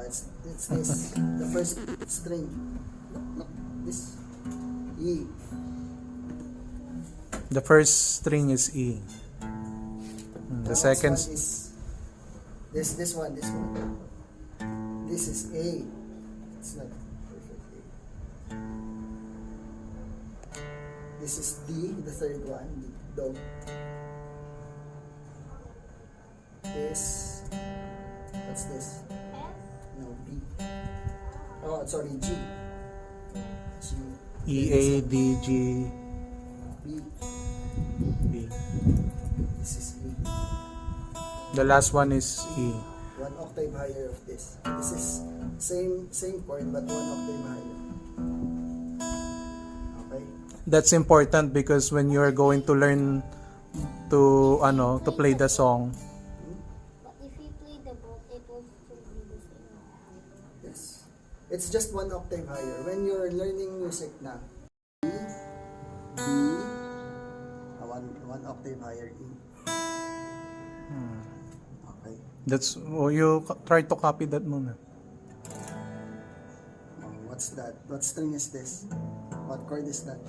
It's this, the first string. Look, this E. The first string is E. The second one is this one. This is A. It's not perfect A. This is D, the third one, Do. This, what's this? No, B. Oh, sorry, G. G. E, A, D, G, B. B. This is E. The last one is E. One octave higher of this. This is same chord but one octave higher. Okay. That's important because when you are going to learn to play the song, But if you play the book, it will still be the same. Yes. It's just one octave higher. When you're learning music na, E, B, one octave higher E. Okay. that's you try to copy that muna. What's that? What string is this? What chord is that?